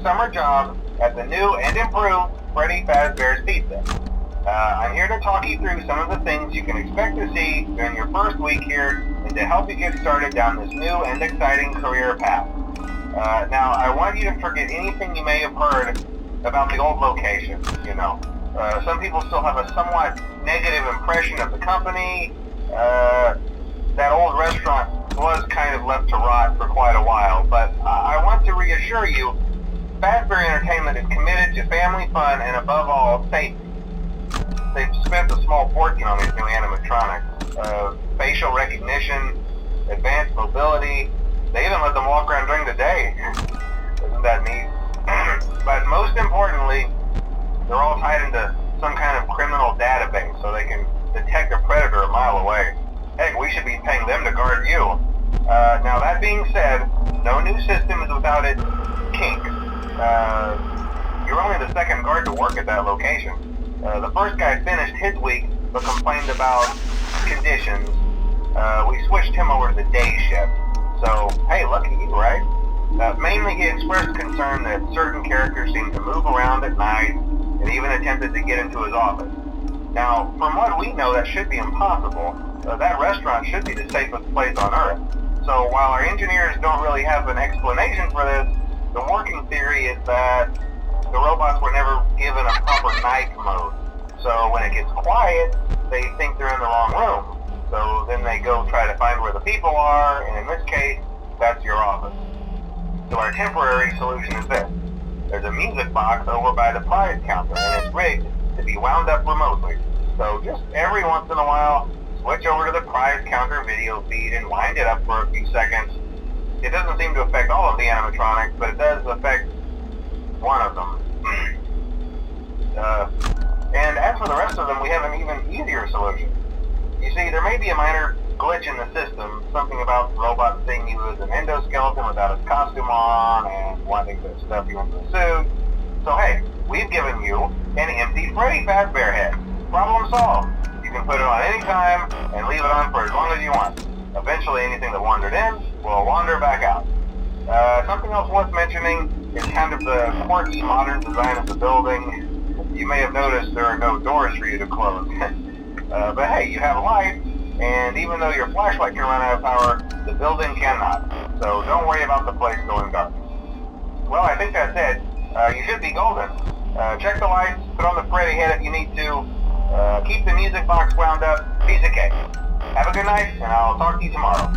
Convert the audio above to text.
summer job at the new and improved Freddy Fazbear's Pizza. I'm here to talk you through some of the things you can expect to see during your first week here and to help you get started down this new and exciting career path. Now, I want you to forget anything you may have heard about the old location, you know. Some people still have a somewhat negative impression of the company. That old restaurant was kind of left to rot for quite a while, but I want to reassure you, Fazbear Entertainment is committed to family fun and above all, safety. They've spent a small fortune on these new animatronics. Facial recognition, advanced mobility, they even let them walk around during the day. Isn't that neat? But most importantly, they're all tied into some kind of criminal database so they can detect a predator a mile away. Heck, we should be paying them to guard you. Now that being said, no new system is without its kinks. You're only the second guard to work at that location. The first guy finished his week but complained about conditions. We switched him over to the day shift. So, hey, lucky you, right? Mainly he expressed concern that certain characters seemed to move around at night and even attempted to get into his office. Now, from what we know, that should be impossible. That restaurant should be the safest place on Earth. So while our engineers don't really have an explanation for this, the working theory is that the robots were never given a proper night mode. So when it gets quiet, they think they're in the wrong room. So then they go try to find where the people are, and in this case, that's your office. So our temporary solution is this. There's a music box over by the prize counter, and it's rigged to be wound up remotely. So just every once in a while, switch over to the prize counter video feed and wind it up for a few seconds. It doesn't seem to affect all of the animatronics, but it does affect one of them. And as for the rest of them, we have an even easier solution. You see, there may be a minor glitch in the system, something about the robot seeing you as an endoskeleton without his costume on and wanting to stuff you into a suit. So hey, we've given you an empty Freddy Fazbear head. Problem solved. You can put it on any time and leave it on for as long as you want. Eventually anything that wandered in will wander back out. Something else worth mentioning is kind of the quirky modern design of the building. You may have noticed there are no doors for you to close. But hey, you have a light, and even though your flashlight can run out of power, the building cannot. So don't worry about the place going dark. Well, I think that's it. You should be golden. Check the lights, put on the Freddy head if you need to. Keep the music box wound up. Piece of cake. Have a good night, and I'll talk to you tomorrow.